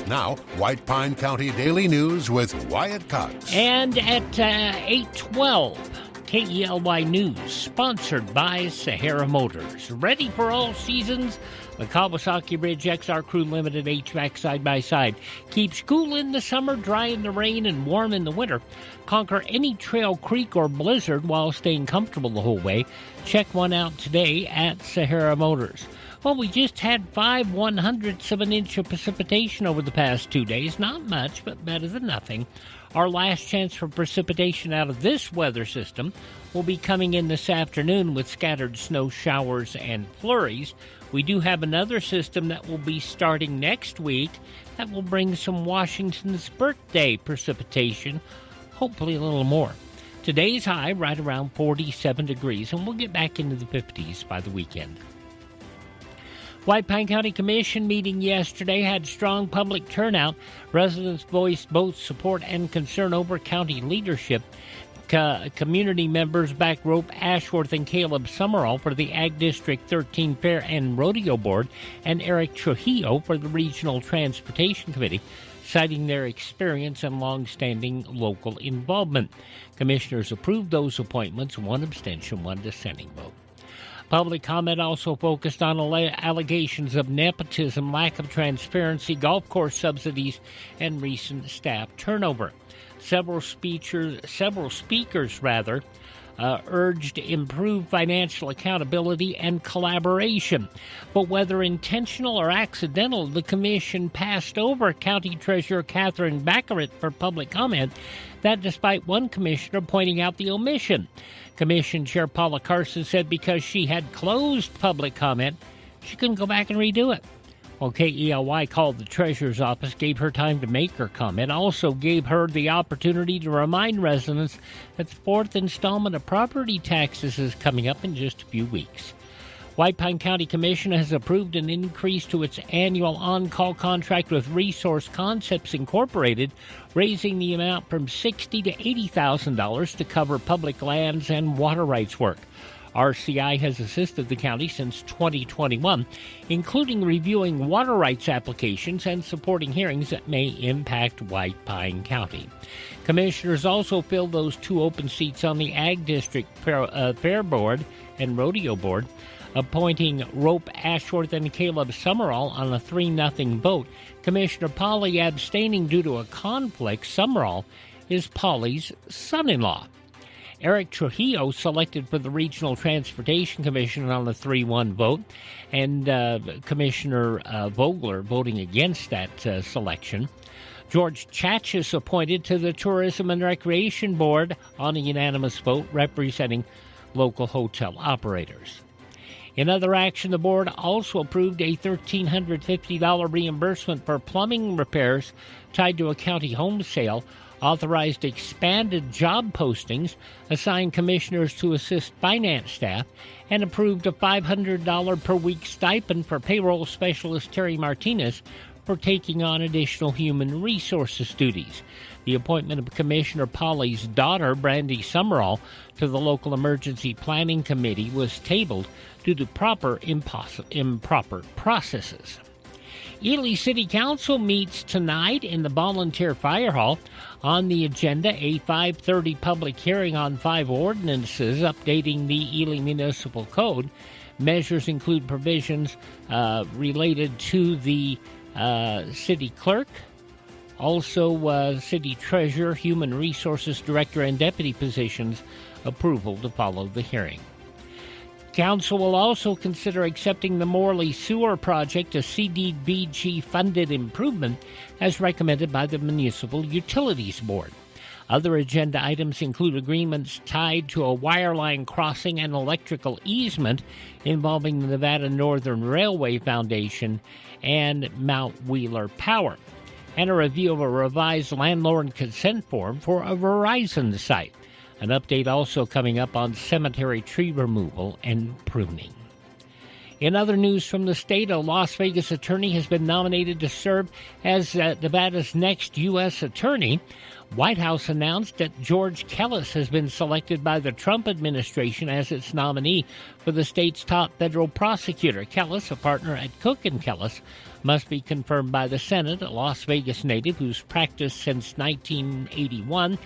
Now, White Pine County Daily News with Wyatt Cox. And at 8:12, KELY News, sponsored by Sahara Motors. Ready for all seasons? The Kawasaki Ridge XR Crew Limited HVAC side-by-side keeps cool in the summer, dry in the rain, and warm in the winter. Conquer any trail, creek, or blizzard while staying comfortable the whole way. Check one out today at Sahara Motors. Well, we just had 5/100ths of an inch of precipitation over the past 2 days. Not much, but better than nothing. Our last chance for precipitation out of this weather system will be coming in this afternoon with scattered snow showers and flurries. We do have another system that will be starting next week that will bring some Washington's birthday precipitation, hopefully a little more. Today's high right around 47 degrees, and we'll get back into the 50s by the weekend. White Pine County Commission meeting yesterday had strong public turnout. Residents voiced both support and concern over county leadership. Community members back rope Ashworth and Caleb Summerall for the Ag District 13 Fair and Rodeo Board, and Eric Trujillo for the Regional Transportation Committee, citing their experience and long-standing local involvement. Commissioners approved those appointments, one abstention, one dissenting vote. Public comment also focused on allegations of nepotism, lack of transparency, golf course subsidies, and recent staff turnover. Several speakers urged improved financial accountability and collaboration. But whether intentional or accidental, the commission passed over County Treasurer Catherine Baccarat for public comment, that despite one commissioner pointing out the omission. Commission Chair Paula Carson said because she had closed public comment, she couldn't go back and redo it. Well, KELY called the Treasurer's office, gave her time to make her comment, also gave her the opportunity to remind residents that the fourth installment of property taxes is coming up in just a few weeks. White Pine County Commission has approved an increase to its annual on-call contract with Resource Concepts Incorporated, raising the amount from $60,000 to $80,000 to cover public lands and water rights work. RCI has assisted the county since 2021, including reviewing water rights applications and supporting hearings that may impact White Pine County. Commissioners also filled those 2 open seats on the Ag District Fair Board and Rodeo Board, appointing Rope Ashworth and Caleb Summerall on a 3-0 vote. Commissioner Polly abstaining due to a conflict. Summerall is Polly's son-in-law. Eric Trujillo selected for the Regional Transportation Commission on a 3-1 vote, and Commissioner Vogler voting against that selection. George Chachis appointed to the Tourism and Recreation Board on a unanimous vote representing local hotel operators. In other action, the board also approved a $1,350 reimbursement for plumbing repairs tied to a county home sale, authorized expanded job postings, assigned commissioners to assist finance staff, and approved a $500 per week stipend for payroll specialist Terry Martinez for taking on additional human resources duties. The appointment of Commissioner Polly's daughter, Brandy Summerall, to the local emergency planning committee was tabled due to improper processes. Ely City Council meets tonight in the Volunteer Fire Hall. On the agenda, a 5:30 public hearing on 5 ordinances updating the Ely Municipal Code. Measures include provisions related to the city clerk, also city treasurer, human resources director, and deputy positions. Approval to follow the hearing. Council will also consider accepting the Morley Sewer Project, a CDBG-funded improvement, as recommended by the Municipal Utilities Board. Other agenda items include agreements tied to a wireline crossing and electrical easement involving the Nevada Northern Railway Foundation and Mount Wheeler Power, and a review of a revised landlord consent form for a Verizon site. An update also coming up on cemetery tree removal and pruning. In other news from the state, a Las Vegas attorney has been nominated to serve as Nevada's next U.S. attorney. White House announced that George Kellis has been selected by the Trump administration as its nominee for the state's top federal prosecutor. Kellis, a partner at Cook & Kellis, must be confirmed by the Senate, a Las Vegas native who's practiced since 1981,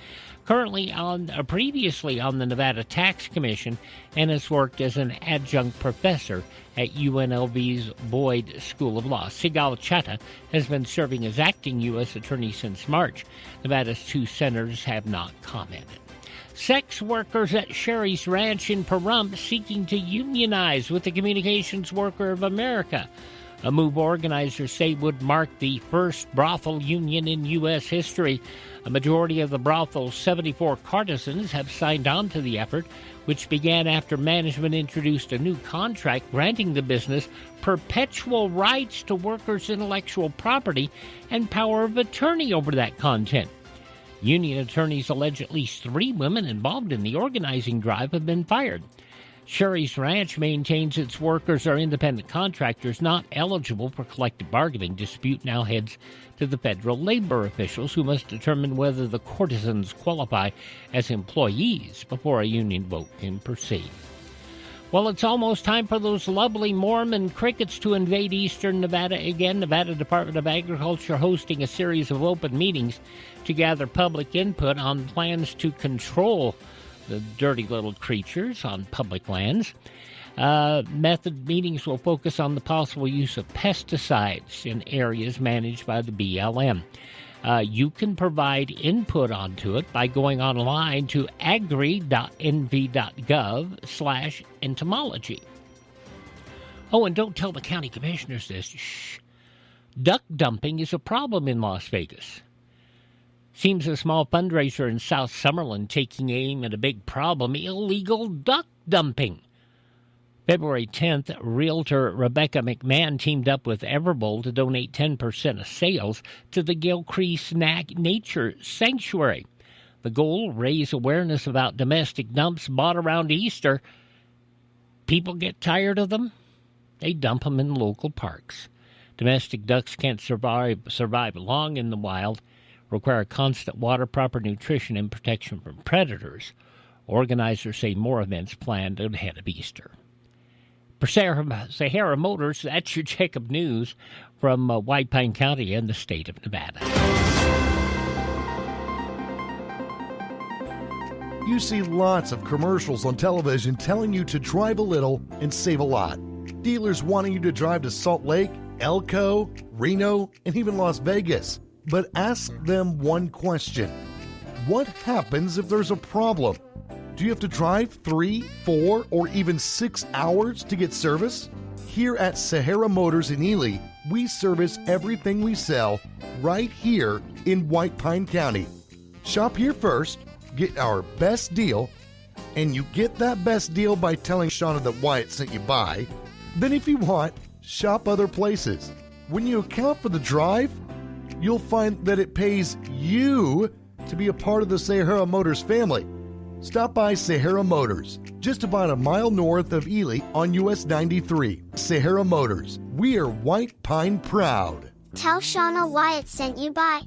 previously on the Nevada Tax Commission, and has worked as an adjunct professor at UNLV's Boyd School of Law. Sigal Chattah has been serving as acting U.S. attorney since March. Nevada's two senators have not commented. Sex workers at Sherri's Ranch in Pahrump seeking to unionize with the Communications Worker of America, a move organizers say would mark the first brothel union in U.S. history. A majority of the brothel's 74 courtesans have signed on to the effort, which began after management introduced a new contract granting the business perpetual rights to workers' intellectual property and power of attorney over that content. Union attorneys allege at least 3 women involved in the organizing drive have been fired. Sherri's Ranch maintains its workers are independent contractors not eligible for collective bargaining. Dispute now heads to the federal labor officials, who must determine whether the courtesans qualify as employees before a union vote can proceed. Well, it's almost time for those lovely Mormon crickets to invade eastern Nevada again. Nevada Department of Agriculture hosting a series of open meetings to gather public input on plans to control the dirty little creatures on public lands. Meetings will focus on the possible use of pesticides in areas managed by the BLM. You can provide input onto it by going online to agri.nv.gov/entomology. Oh, and don't tell the county commissioners this. Shh. Duck dumping is a problem in Las Vegas. Seems a small fundraiser in South Summerlin taking aim at a big problem: illegal duck dumping. February 10th, realtor Rebecca McMahon teamed up with Everbowl to donate 10% of sales to the Gilcrease Nature Sanctuary. The goal: raise awareness about domestic dumps bought around Easter. People get tired of them, they dump them in local parks. Domestic ducks can't survive long in the wild, require constant water, proper nutrition, and protection from predators. Organizers say more events planned ahead of Easter. For Sahara Motors, that's your check of news from White Pine County and the state of Nevada. You see lots of commercials on television telling you to drive a little and save a lot. Dealers wanting you to drive to Salt Lake, Elko, Reno, and even Las Vegas. But ask them one question. What happens if there's a problem? Do you have to drive 3, 4, or even 6 hours to get service? Here at Sahara Motors in Ely, we service everything we sell right here in White Pine County. Shop here first, get our best deal, and you get that best deal by telling Shauna that Wyatt sent you by. Then if you want, shop other places. When you account for the drive, you'll find that it pays you to be a part of the Sahara Motors family. Stop by Sahara Motors, just about a mile north of Ely on US 93. Sahara Motors, we are White Pine proud. Tell Shauna Wyatt sent you by.